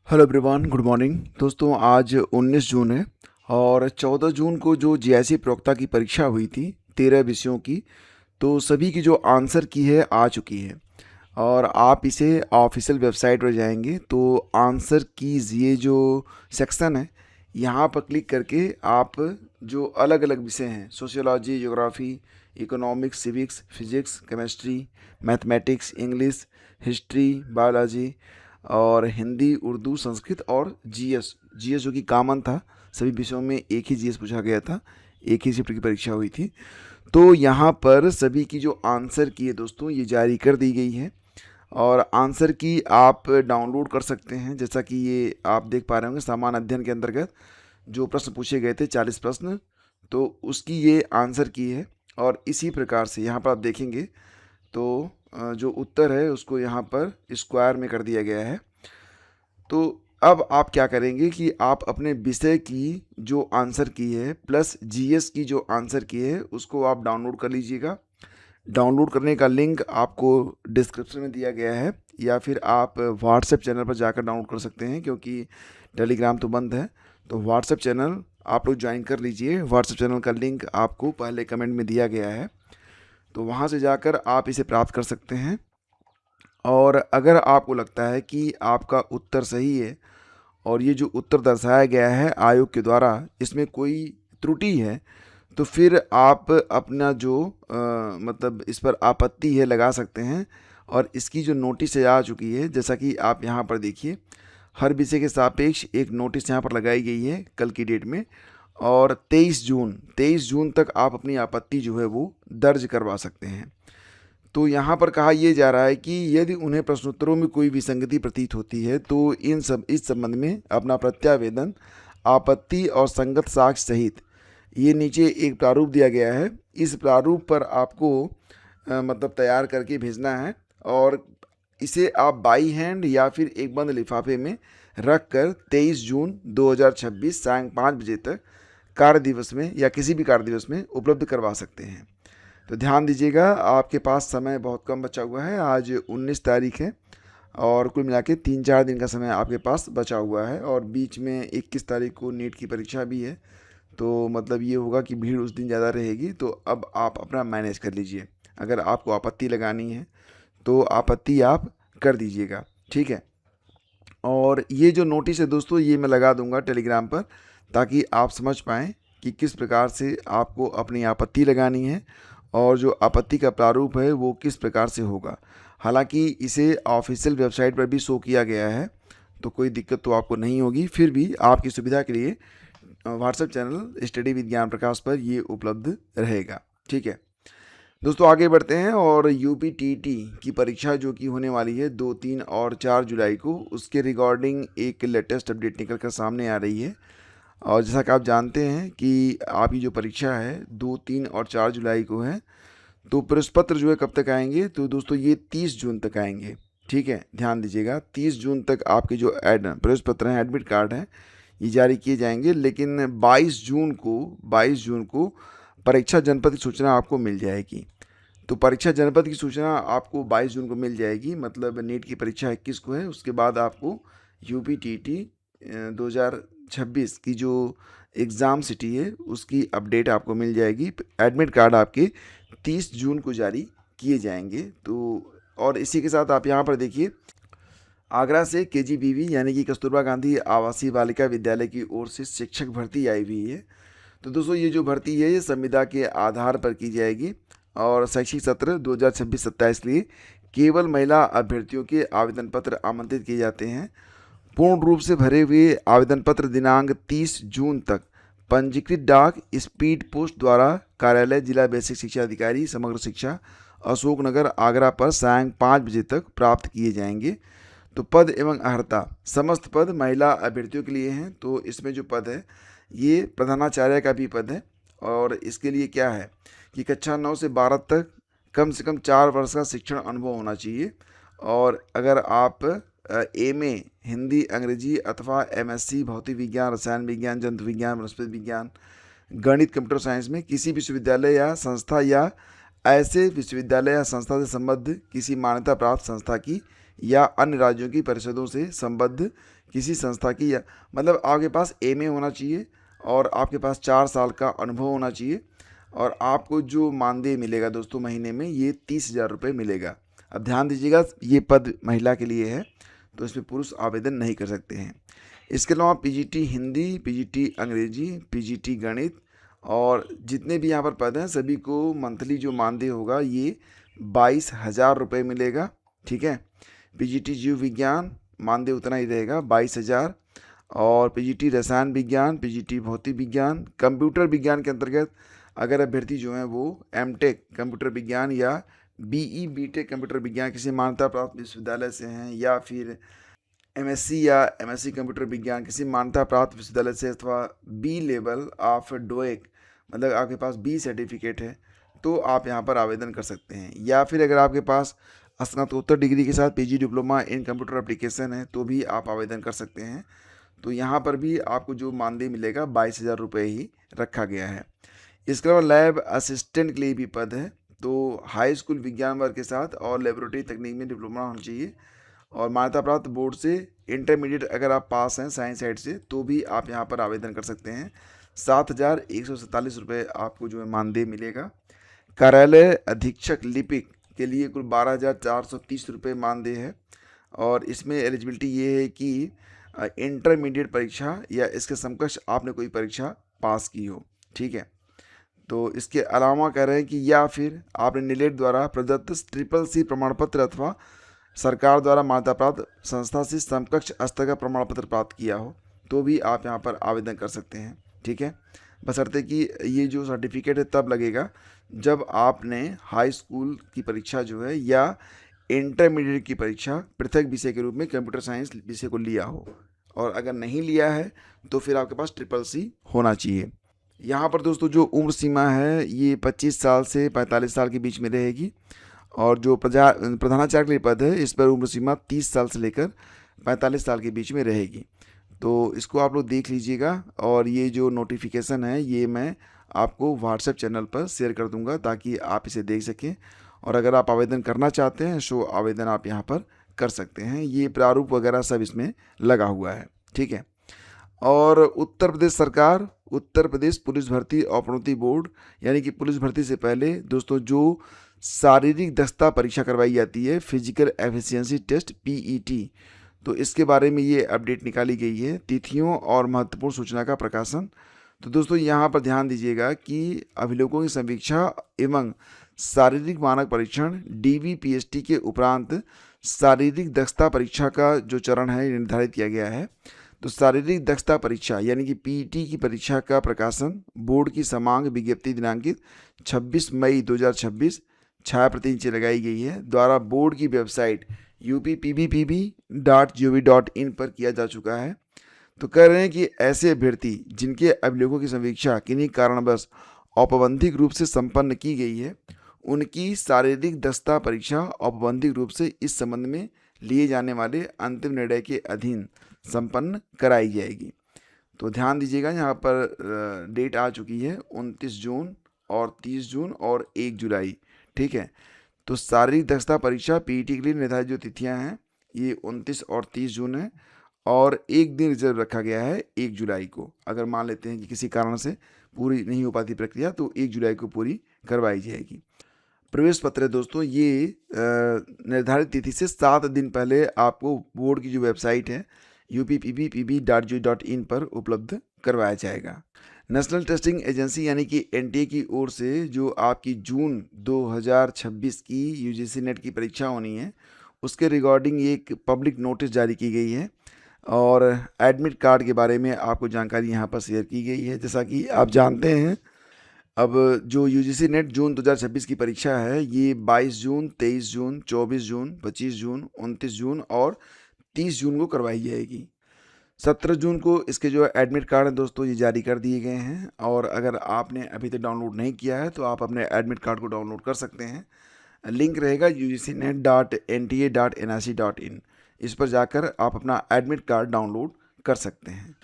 Hello everyone, good morning. दोस्तों, आज 19 जून है और 14 जून को जो जीआईसी प्रवक्ता की परीक्षा हुई थी 13 विषयों की, तो सभी की जो आंसर की है आ चुकी है। और आप इसे ऑफिशियल वेबसाइट पर जाएंगे तो आंसर कीज ये जो सेक्शन है, यहाँ पर क्लिक करके आप जो अलग अलग विषय हैं, sociology, geography, economics, civics, physics, chemistry, mathematics, English, history, biology और हिंदी, उर्दू, संस्कृत और जीएस। जीएस जो कि कॉमन था, सभी विषयों में एक ही जीएस पूछा गया था, एक ही शिफ्ट की परीक्षा हुई थी। तो यहाँ पर सभी की जो आंसर की है दोस्तों, ये जारी कर दी गई है और आंसर की आप डाउनलोड कर सकते हैं। जैसा कि ये आप देख पा रहे होंगे, सामान्य अध्ययन के अंतर्गत जो प्रश्न पूछे गए थे 40 प्रश्न, तो उसकी ये आंसर की है। और इसी प्रकार से यहाँ पर आप देखेंगे तो जो उत्तर है उसको यहाँ पर स्क्वायर में कर दिया गया है। तो अब आप क्या करेंगे कि आप अपने विषय की जो आंसर की है प्लस जीएस की जो आंसर की है उसको आप डाउनलोड कर लीजिएगा। डाउनलोड करने का लिंक आपको डिस्क्रिप्शन में दिया गया है, या फिर आप व्हाट्सएप चैनल पर जाकर डाउनलोड कर सकते हैं, क्योंकि टेलीग्राम तो बंद है। तो व्हाट्सएप चैनल आप लोग ज्वाइन कर लीजिए। व्हाट्सएप चैनल का लिंक आपको पहले कमेंट में दिया गया है, तो वहाँ से जाकर आप इसे प्राप्त कर सकते हैं। और अगर आपको लगता है कि आपका उत्तर सही है और ये जो उत्तर दर्शाया गया है आयोग के द्वारा, इसमें कोई त्रुटि है, तो फिर आप अपना जो मतलब इस पर आपत्ति है लगा सकते हैं। और इसकी जो नोटिस आ चुकी है, जैसा कि आप यहाँ पर देखिए, हर विषय के सापेक्ष एक नोटिस यहाँ पर लगाई गई है कल की डेट में। और 23 जून तक आप अपनी आपत्ति जो है वो दर्ज करवा सकते हैं। तो यहाँ पर कहा यह जा रहा है कि यदि उन्हें प्रश्नोत्तरों में कोई विसंगति प्रतीत होती है तो इस संबंध में अपना प्रत्यावेदन, आपत्ति और संगत साक्ष्य सहित, ये नीचे एक प्रारूप दिया गया है, इस प्रारूप पर आपको मतलब तैयार करके भेजना है। और इसे आप बाई हैंड या फिर एक बंद लिफाफे में रख कर 23 जून 2026 सायं 5 बजे तक कार्य दिवस में या किसी भी कार्य दिवस में उपलब्ध करवा सकते हैं। तो ध्यान दीजिएगा, आपके पास समय बहुत कम बचा हुआ है। आज 19 तारीख है और कुल मिला के 3-4 दिन का समय आपके पास बचा हुआ है, और बीच में 21 तारीख को नीट की परीक्षा भी है। तो मतलब ये होगा कि भीड़ उस दिन ज़्यादा रहेगी। तो अब आप अपना मैनेज कर लीजिए। अगर आपको आपत्ति लगानी है तो आपत्ति आप कर दीजिएगा, ठीक है। और ये जो नोटिस है दोस्तों, ये मैं लगा दूंगा टेलीग्राम पर, ताकि आप समझ पाएँ कि किस प्रकार से आपको अपनी आपत्ति लगानी है और जो आपत्ति का प्रारूप है वो किस प्रकार से होगा। हालांकि इसे ऑफिशियल वेबसाइट पर भी शो किया गया है, तो कोई दिक्कत तो आपको नहीं होगी। फिर भी आपकी सुविधा के लिए व्हाट्सएप चैनल स्टडी विद ज्ञान प्रकाश पर ये उपलब्ध रहेगा, ठीक है। दोस्तों, आगे बढ़ते हैं और यूपीटीटी की परीक्षा जो कि होने वाली है 2, 3 और 4 जुलाई को, उसके रिगार्डिंग एक लेटेस्ट अपडेट निकल कर सामने आ रही है। और जैसा कि आप जानते हैं कि आपकी जो परीक्षा है 2, 3 और 4 जुलाई को है, तो प्रश्न पत्र जो है कब तक आएंगे, तो दोस्तों ये 30 जून तक आएंगे, ठीक है। ध्यान दीजिएगा, 30 जून तक आपके जो प्रश्न पत्र हैं, एडमिट कार्ड हैं, ये जारी किए जाएंगे। लेकिन 22 जून को परीक्षा जनपद की सूचना आपको मिल जाएगी। तो परीक्षा जनपद की सूचना आपको 22 जून को मिल जाएगी, मतलब नीट की परीक्षा 21 को है। उसके बाद आपको यूपीटीटी 2026 की जो एग्ज़ाम सिटी है उसकी अपडेट आपको मिल जाएगी। एडमिट कार्ड आपके 30 जून को जारी किए जाएंगे। तो और इसी के साथ आप यहाँ पर देखिए, आगरा से केजीबीवी यानी कि कस्तूरबा गांधी आवासीय बालिका विद्यालय की ओर से शिक्षक भर्ती आई हुई है। तो दोस्तों, ये जो भर्ती है ये संविदा के आधार पर की जाएगी और शैक्षिक सत्र 2026-27 लिए केवल महिला अभ्यर्थियों के आवेदन पत्र आमंत्रित किए जाते हैं। पूर्ण रूप से भरे हुए आवेदन पत्र दिनांक 30 जून तक पंजीकृत डाक स्पीड पोस्ट द्वारा कार्यालय जिला बेसिक शिक्षा अधिकारी समग्र शिक्षा अशोकनगर आगरा पर सायं 5 बजे तक प्राप्त किए जाएंगे। तो पद एवं अर्हता, समस्त पद महिला अभ्यर्थियों के लिए हैं। तो इसमें जो पद है ये प्रधानाचार्य का भी पद है, और इसके लिए क्या है कि कक्षा 9 से 12 तक कम से कम 4 वर्ष का शिक्षण अनुभव होना चाहिए। और अगर आप एमए हिंदी अंग्रेजी अथवा एमएससी भौतिक विज्ञान, रसायन विज्ञान, जंतु विज्ञान, वनस्पति विज्ञान, गणित, कंप्यूटर साइंस में किसी विश्वविद्यालय या संस्था या ऐसे विश्वविद्यालय या संस्था से संबद्ध किसी मान्यता प्राप्त संस्था की या अन्य राज्यों की परिषदों से संबद्ध किसी संस्था की, या मतलब आपके पास एमए होना चाहिए और आपके पास 4 साल का अनुभव होना चाहिए। और आपको जो मानदेय मिलेगा दोस्तों महीने में, ये 30,000 रुपये मिलेगा। अब ध्यान दीजिएगा, ये पद महिला के लिए है, तो इसमें पुरुष आवेदन नहीं कर सकते हैं। इसके अलावा पीजीटी हिंदी, पीजीटी अंग्रेजी, पीजीटी गणित और जितने भी यहाँ पर पद हैं सभी को मंथली जो मानदेय होगा ये 22,000 रुपये मिलेगा। ठीक है। पीजीटी जीव विज्ञान मानदेय उतना ही रहेगा, 22,000। और पीजीटी रसायन विज्ञान, पीजीटी भौतिक विज्ञान, कंप्यूटर विज्ञान के अंतर्गत अगर अभ्यर्थी जो हैं वो एमटेक कंप्यूटर विज्ञान या बीटेक कंप्यूटर विज्ञान किसी मान्यता प्राप्त विश्वविद्यालय से हैं, या फिर एमएससी या एमएससी कंप्यूटर विज्ञान किसी मान्यता प्राप्त विश्वविद्यालय से, अथवा बी लेवल ऑफ डोएक मतलब आपके पास बी सर्टिफिकेट है, तो आप यहाँ पर आवेदन कर सकते हैं। या फिर अगर आपके पास स्नातकोत्तर डिग्री के साथ PG diploma in computer application है तो भी आप आवेदन कर सकते हैं। तो यहाँ पर भी आपको जो मानदेय मिलेगा 22,000 रुपये ही रखा गया है। इसके अलावा लैब असिस्टेंट के लिए भी पद है, तो हाई स्कूल विज्ञान वर्ग के साथ और लेबोरेटरी तकनीक में डिप्लोमा होना चाहिए और मान्यता प्राप्त बोर्ड से इंटरमीडिएट अगर आप पास हैं साइंस साइड से तो भी आप यहाँ पर आवेदन कर सकते हैं। 7,147 रुपये आपको जो है मानदेय मिलेगा। कार्यालय अधीक्षक लिपिक के लिए कुल 12,430 रुपये मानदेय है और इसमें एलिजिबिलिटी ये है कि इंटरमीडिएट परीक्षा या इसके समकक्ष आपने कोई परीक्षा पास की हो। ठीक है। तो इसके अलावा कह रहे हैं कि या फिर आपने नीलेट द्वारा प्रदत्त CCC प्रमाण पत्र अथवा सरकार द्वारा मान्यता प्राप्त संस्था से समकक्ष स्तर का प्रमाण पत्र प्राप्त किया हो तो भी आप यहाँ पर आवेदन कर सकते हैं। ठीक है। बशर्ते कि ये जो सर्टिफिकेट है तब लगेगा जब आपने हाई स्कूल की परीक्षा जो है या इंटरमीडिएट की परीक्षा पृथक विषय के रूप में कंप्यूटर साइंस विषय को लिया हो, और अगर नहीं लिया है तो फिर आपके पास CCC होना चाहिए। यहाँ पर दोस्तों जो उम्र सीमा है ये 25 साल से 45 साल के बीच में रहेगी और जो प्रधानाचार्य के लिए पद है इस पर उम्र सीमा 30 साल से लेकर 45 साल के बीच में रहेगी। तो इसको आप लोग देख लीजिएगा और ये जो नोटिफिकेशन है ये मैं आपको व्हाट्सएप चैनल पर शेयर कर दूंगा ताकि आप इसे देख सकें, और अगर आप आवेदन करना चाहते हैं सो आवेदन आप यहाँ पर कर सकते हैं। ये प्रारूप वगैरह सब इसमें लगा हुआ है। ठीक है। और उत्तर प्रदेश सरकार, उत्तर प्रदेश पुलिस भर्ती और प्रोन्नति बोर्ड यानी कि पुलिस भर्ती से पहले दोस्तों जो शारीरिक दक्षता परीक्षा करवाई जाती है, फिजिकल एफिशिएंसी टेस्ट PET, तो इसके बारे में ये अपडेट निकाली गई है। तिथियों और महत्वपूर्ण सूचना का प्रकाशन। तो दोस्तों यहाँ पर ध्यान दीजिएगा कि अभिलेखों की समीक्षा एवं शारीरिक मानक परीक्षण DVPST के उपरांत शारीरिक दक्षता परीक्षा का जो चरण है निर्धारित किया गया है। तो शारीरिक दक्षता परीक्षा यानी कि PET की परीक्षा का प्रकाशन बोर्ड की समांग विज्ञप्ति दिनांकित 26 मई 2026 छाया प्रति नीचे लगाई गई है द्वारा बोर्ड की वेबसाइट uppbbpb.gov.in पर किया जा चुका है। तो कह रहे हैं कि ऐसे अभ्यर्थी जिनके अभिलेखों की समीक्षा किन्हीं कारणवश औपबंधिक रूप से संपन्न की गई है उनकी शारीरिक दक्षता परीक्षा औपबंधिक रूप से इस संबंध में लिए जाने वाले अंतिम निर्णय के अधीन संपन्न कराई जाएगी। तो ध्यान दीजिएगा यहाँ पर डेट आ चुकी है 29 जून और 30 जून और 1 जुलाई। ठीक है। तो शारीरिक दक्षता परीक्षा PET के लिए निर्धारित जो तिथियां हैं ये 29 और 30 जून है और एक दिन रिजर्व रखा गया है 1 जुलाई को। अगर मान लेते हैं कि किसी कारण से पूरी नहीं हो पाती प्रक्रिया तो 1 जुलाई को पूरी करवाई जाएगी। प्रवेश पत्र है दोस्तों ये निर्धारित तिथि से 7 दिन पहले आपको बोर्ड की जो वेबसाइट है uppbbpb.gov.in पर उपलब्ध करवाया जाएगा। नेशनल टेस्टिंग एजेंसी यानी कि NTA की ओर से जो आपकी जून 2026 की UGC नेट की परीक्षा होनी है उसके रिगार्डिंग एक पब्लिक नोटिस जारी की गई है और एडमिट कार्ड के बारे में आपको जानकारी यहाँ पर शेयर की गई है। जैसा कि आप जानते हैं अब जो UGC नेट जून 2026 की परीक्षा है ये 22 जून, 23 जून, 24 जून, 25 जून, 29 जून और 30 जून को करवाई जाएगी। 17 जून को इसके जो एडमिट कार्ड हैं दोस्तों ये जारी कर दिए गए हैं और अगर आपने अभी तक डाउनलोड नहीं किया है तो आप अपने एडमिट कार्ड को डाउनलोड कर सकते हैं। लिंक रहेगा ugcnet.nta.nic.in, इस पर जाकर आप अपना एडमिट कार्ड डाउनलोड कर सकते हैं।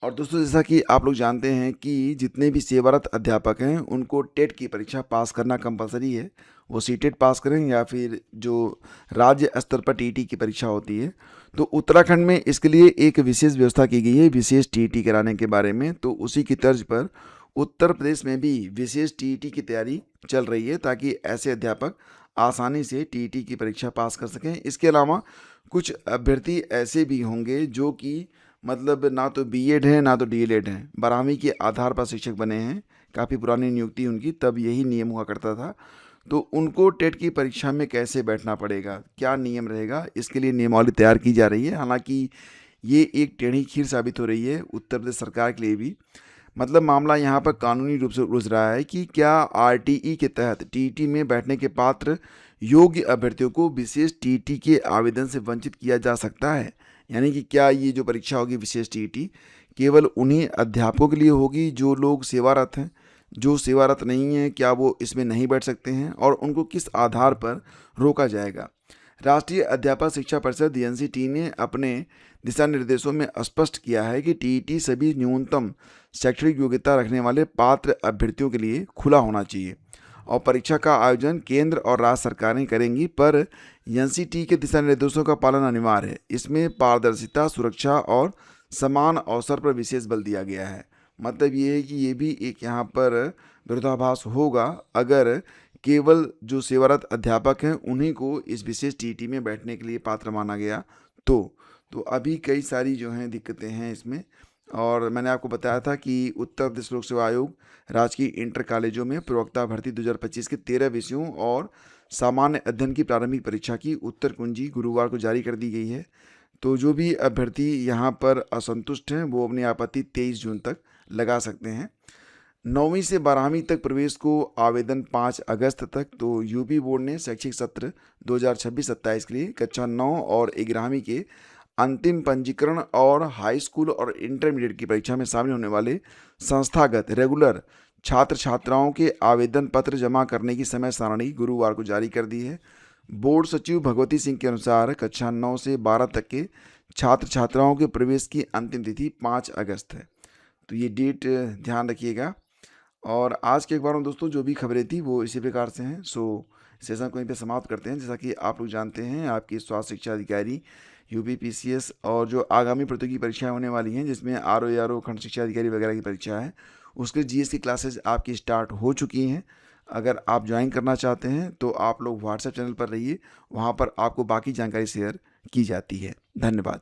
और दोस्तों जैसा कि आप लोग जानते हैं कि जितने भी सेवारत अध्यापक हैं उनको टेट की परीक्षा पास करना कंपलसरी है, वो सीटेट पास करें या फिर जो राज्य स्तर पर टीईटी की परीक्षा होती है। तो उत्तराखंड में इसके लिए एक विशेष व्यवस्था की गई है विशेष टीईटी कराने के बारे में। तो उसी की तर्ज पर उत्तर प्रदेश में भी विशेष टीईटी की तैयारी चल रही है ताकि ऐसे अध्यापक आसानी से टीईटी की परीक्षा पास कर सकें। इसके अलावा कुछ अभ्यर्थी ऐसे भी होंगे जो कि मतलब ना तो बीएड है ना तो डीएलएड है, 12वीं के आधार पर शिक्षक बने हैं, काफ़ी पुरानी नियुक्ति उनकी, तब यही नियम हुआ करता था। तो उनको टेट की परीक्षा में कैसे बैठना पड़ेगा, क्या नियम रहेगा, इसके लिए नियमावली तैयार की जा रही है। हालांकि ये एक टेढ़ी खीर साबित हो रही है उत्तर प्रदेश सरकार के लिए भी। मतलब मामला यहाँ पर कानूनी रूप से उलझ रहा है कि क्या आरटीई के तहत टीईटी में बैठने के पात्र योग्य अभ्यर्थियों को विशेष टीईटी के आवेदन से वंचित किया जा सकता है। यानी कि क्या ये जो परीक्षा होगी विशेष टीईटी केवल उन्हीं अध्यापकों के लिए होगी जो लोग सेवारत हैं, जो सेवारत नहीं हैं क्या वो इसमें नहीं बैठ सकते हैं, और उनको किस आधार पर रोका जाएगा। राष्ट्रीय अध्यापक शिक्षा परिषद एनसीटी ने अपने दिशा निर्देशों में स्पष्ट किया है कि टीईटी सभी न्यूनतम शैक्षणिक योग्यता रखने वाले पात्र अभ्यर्थियों के लिए खुला होना चाहिए और परीक्षा का आयोजन केंद्र और राज्य सरकारें करेंगी, पर एनसीटी के दिशा निर्देशों का पालन अनिवार्य है। इसमें पारदर्शिता, सुरक्षा और समान अवसर पर विशेष बल दिया गया है। मतलब ये है कि ये भी एक यहाँ पर विरोधाभास होगा अगर केवल जो सेवारत अध्यापक हैं उन्हीं को इस विशेष टीईटी में बैठने के लिए पात्र माना गया। तो अभी कई सारी जो हैं दिक्कतें हैं इसमें। और मैंने आपको बताया था कि उत्तर प्रदेश लोक सेवा आयोग राजकीय इंटर कॉलेजों में प्रवक्ता भर्ती 2025 के 13 विषयों और सामान्य अध्ययन की प्रारंभिक परीक्षा की उत्तर कुंजी गुरुवार को जारी कर दी गई है। तो जो भी अभ्यर्थी यहाँ पर असंतुष्ट हैं वो अपनी आपत्ति 23 जून तक लगा सकते हैं। 9वीं से 12वीं तक प्रवेश को आवेदन 5 अगस्त तक। तो यूपी बोर्ड ने शैक्षिक सत्र 2026-27 के लिए कक्षा 9 और 11वीं के अंतिम पंजीकरण और हाई स्कूल और इंटरमीडिएट की परीक्षा में शामिल होने वाले संस्थागत रेगुलर छात्र छात्राओं के आवेदन पत्र जमा करने की समय सारणी गुरुवार को जारी कर दी है। बोर्ड सचिव भगवती सिंह के अनुसार कक्षा 9 से 12 तक के छात्र छात्राओं के प्रवेश की अंतिम तिथि 5 अगस्त है। तो ये डेट ध्यान रखिएगा। और आज के अखबार में दोस्तों जो भी खबरें थी वो इसी प्रकार से हैं। सो सेशन को यहीं पे समाप्त करते हैं। जैसा कि आप लोग जानते हैं आपकी स्वास्थ्य शिक्षा अधिकारी यूपी पीसीएस और जो आगामी प्रतियोगी परीक्षाएं होने वाली हैं जिसमें आरओ खंड शिक्षा अधिकारी वगैरह की परीक्षा है उसके जीएस की क्लासेस आपकी स्टार्ट हो चुकी हैं। अगर आप ज्वाइन करना चाहते हैं तो आप लोग व्हाट्सएप चैनल पर रहिए, वहाँ पर आपको बाकी जानकारी शेयर की जाती है। धन्यवाद।